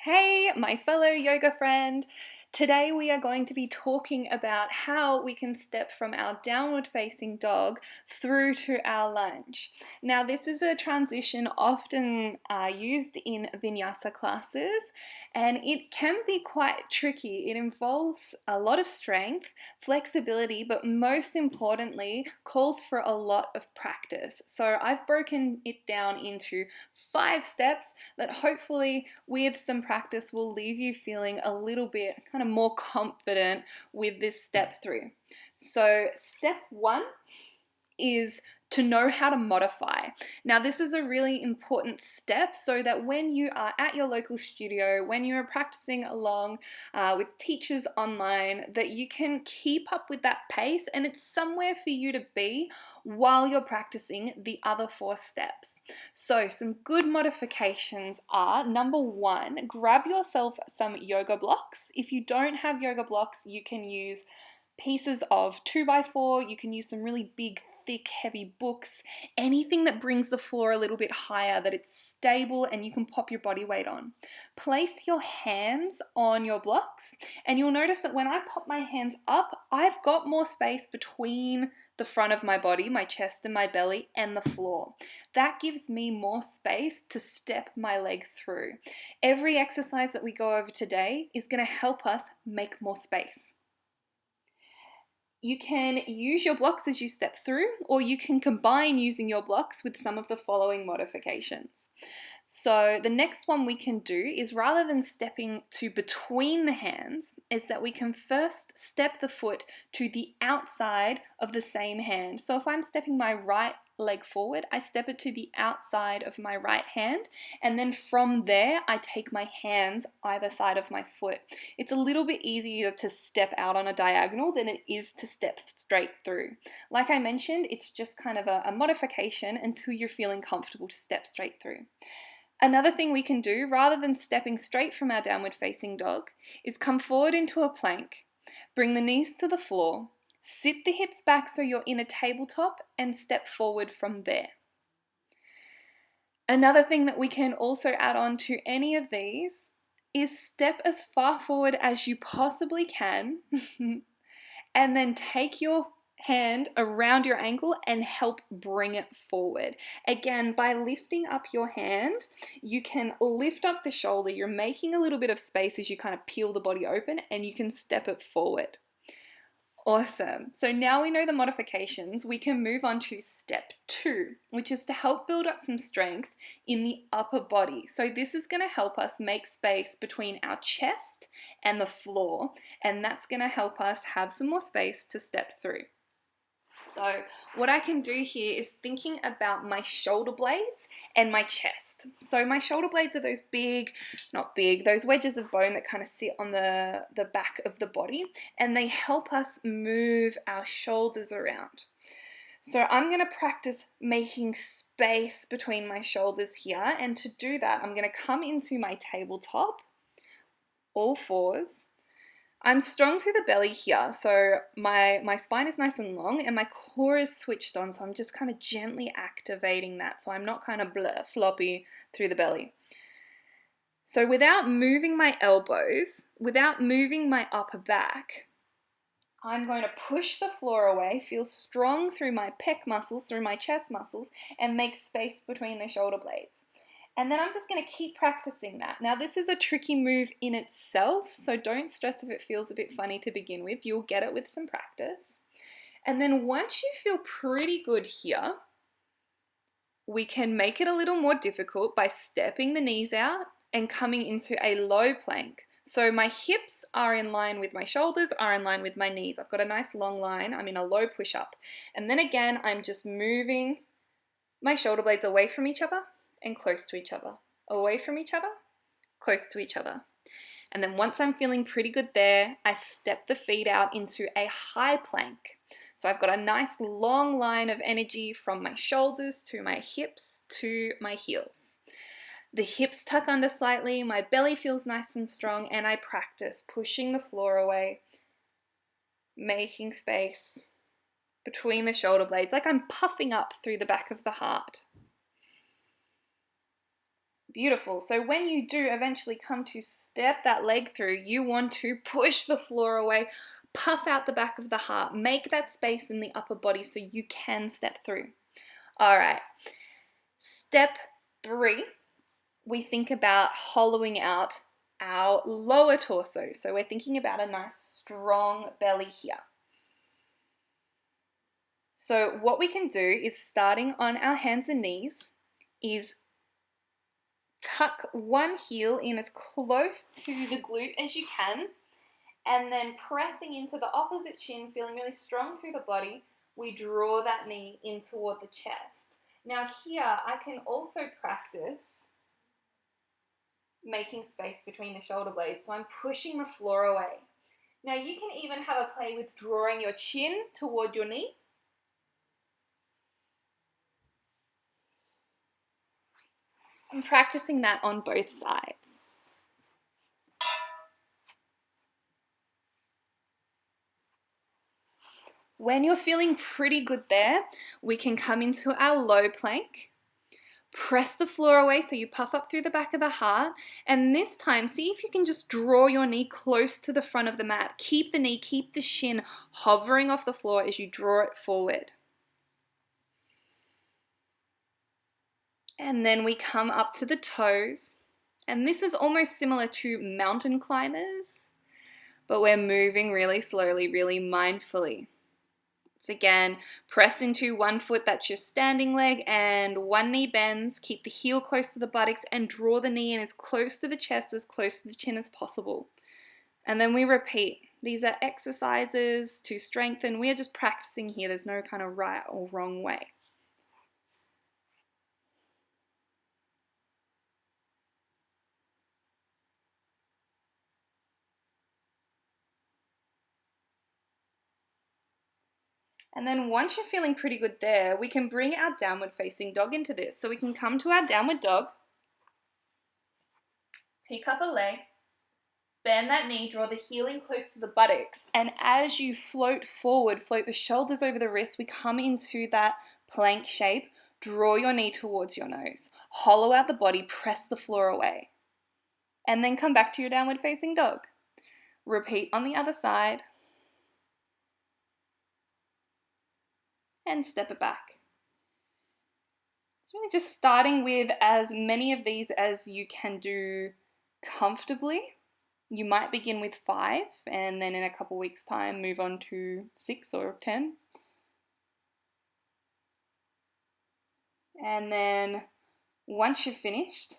Hey, my fellow yoga friend. Today we are going to be talking about how we can step from our downward facing dog through to our lunge. Now, this is a transition often used in vinyasa classes, and it can be quite tricky. It involves a lot of strength, flexibility, but most importantly, calls for a lot of practice. So I've broken it down into 5 steps that hopefully with some practice will leave you feeling a little bit kind of more confident with this step through. So step 1 is to know how to modify. Now, this is a really important step so that when you are at your local studio, when you are practicing along with teachers online, that you can keep up with that pace and it's somewhere for you to be while you're practicing the other 4 steps. So some good modifications are, number 1, grab yourself some yoga blocks. If you don't have yoga blocks, you can use pieces of 2x4, you can use some really big, thick, heavy books, anything that brings the floor a little bit higher, that it's stable and you can pop your body weight on. Place your hands on your blocks and you'll notice that when I pop my hands up, I've got more space between the front of my body, my chest and my belly, and the floor. That gives me more space to step my leg through. Every exercise that we go over today is going to help us make more space. You can use your blocks as you step through, or you can combine using your blocks with some of the following modifications. So the next one we can do is, rather than stepping to between the hands, is that we can first step the foot to the outside of the same hand. So if I'm stepping my right leg forward, I step it to the outside of my right hand, and then from there I take my hands either side of my foot. It's a little bit easier to step out on a diagonal than it is to step straight through. Like I mentioned, it's just kind of a modification until you're feeling comfortable to step straight through. Another thing we can do, rather than stepping straight from our downward facing dog, is come forward into a plank, bring the knees to the floor, sit the hips back so you're in a tabletop, and step forward from there. Another thing that we can also add on to any of these is step as far forward as you possibly can and then take your hand around your ankle and help bring it forward. Again, by lifting up your hand, you can lift up the shoulder. You're making a little bit of space as you kind of peel the body open, and you can step it forward. Awesome. So now we know the modifications, we can move on to step 2, which is to help build up some strength in the upper body. So this is going to help us make space between our chest and the floor, and that's going to help us have some more space to step through. So what I can do here is thinking about my shoulder blades and my chest. So my shoulder blades are those those wedges of bone that kind of sit on the back of the body, and they help us move our shoulders around. So I'm going to practice making space between my shoulders here, and to do that, I'm going to come into my tabletop, all fours. I'm strong through the belly here, so my spine is nice and long and my core is switched on, so I'm just kind of gently activating that so I'm not kind of floppy through the belly. So without moving my elbows, without moving my upper back, I'm going to push the floor away, feel strong through my pec muscles, through my chest muscles, and make space between the shoulder blades. And then I'm just going to keep practicing that. Now, this is a tricky move in itself, so don't stress if it feels a bit funny to begin with. You'll get it with some practice. And then once you feel pretty good here, we can make it a little more difficult by stepping the knees out and coming into a low plank. So my hips are in line with my shoulders, are in line with my knees. I've got a nice long line. I'm in a low push-up. And then again, I'm just moving my shoulder blades away from each other and close to each other, away from each other, close to each other. And then once I'm feeling pretty good there, I step the feet out into a high plank. So I've got a nice long line of energy from my shoulders to my hips to my heels. The hips tuck under slightly, my belly feels nice and strong, and I practice pushing the floor away, making space between the shoulder blades, like I'm puffing up through the back of the heart. Beautiful. So when you do eventually come to step that leg through, you want to push the floor away, puff out the back of the heart, make that space in the upper body so you can step through. All right. Step 3, we think about hollowing out our lower torso. So we're thinking about a nice strong belly here. So what we can do is, starting on our hands and knees, is tuck one heel in as close to the glute as you can, and then pressing into the opposite shin, feeling really strong through the body, we draw that knee in toward the chest. Now here, I can also practice making space between the shoulder blades, so I'm pushing the floor away. Now you can even have a play with drawing your chin toward your knee. I'm practicing that on both sides. When you're feeling pretty good there, we can come into our low plank. Press the floor away so you puff up through the back of the heart, and this time see if you can just draw your knee close to the front of the mat. Keep the knee, keep the shin hovering off the floor as you draw it forward. And then we come up to the toes, and this is almost similar to mountain climbers, but we're moving really slowly, really mindfully. So again, press into one foot, that's your standing leg, and one knee bends. Keep the heel close to the buttocks and draw the knee in as close to the chest, as close to the chin as possible. And then we repeat. These are exercises to strengthen. We are just practicing here. There's no kind of right or wrong way. And then once you're feeling pretty good there, we can bring our downward facing dog into this. So we can come to our downward dog, pick up a leg, bend that knee, draw the heel in close to the buttocks, and as you float forward, float the shoulders over the wrists, we come into that plank shape. Draw your knee towards your nose, hollow out the body, press the floor away, and then come back to your downward facing dog. Repeat on the other side, and step it back. It's really just starting with as many of these as you can do comfortably. You might begin with 5 and then in a couple weeks' time move on to 6 or 10. And then once you're finished,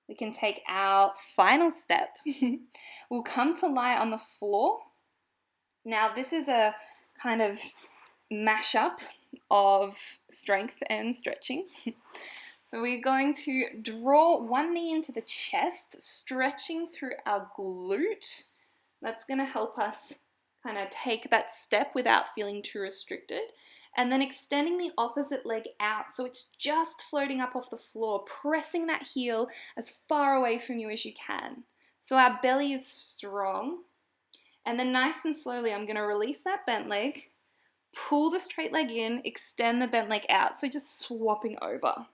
we can take our final step. We'll come to lie on the floor. Now this is a kind of mashup of strength and stretching. So we're going to draw one knee into the chest, stretching through our glute. That's going to help us kind of take that step without feeling too restricted. And then extending the opposite leg out so it's just floating up off the floor, pressing that heel as far away from you as you can. So our belly is strong. And then nice and slowly, I'm going to release that bent leg, pull the straight leg in, extend the bent leg out. So just swapping over.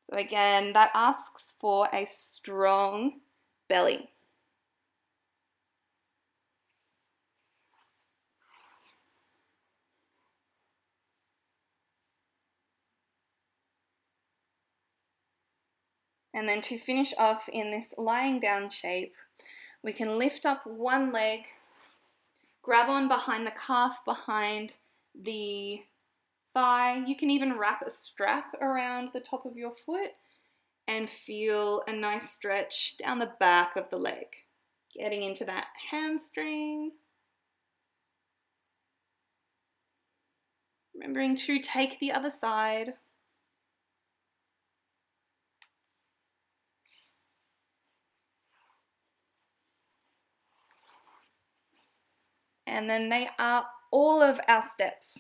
So again, that asks for a strong belly. And then to finish off in this lying down shape, we can lift up one leg, grab on behind the calf, behind the thigh. You can even wrap a strap around the top of your foot and feel a nice stretch down the back of the leg, getting into that hamstring. Remembering to take the other side. And then they are all of our steps.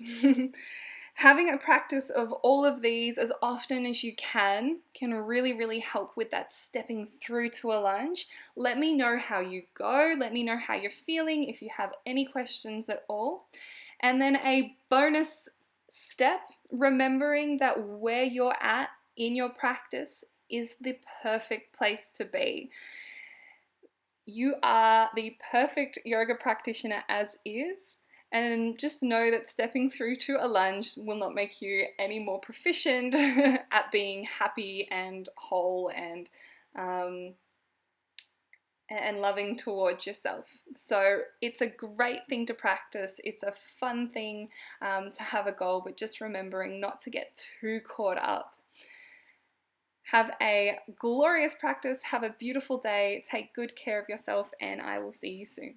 Having a practice of all of these as often as you can really, really help with that stepping through to a lunge. Let me know how you go. Let me know how you're feeling if you have any questions at all. And then a bonus step, remembering that where you're at in your practice is the perfect place to be. You are the perfect yoga practitioner as is, and just know that stepping through to a lunge will not make you any more proficient at being happy and whole and loving towards yourself. So it's a great thing to practice. It's a fun thing to have a goal, but just remembering not to get too caught up. Have a glorious practice. Have a beautiful day. Take good care of yourself, and I will see you soon.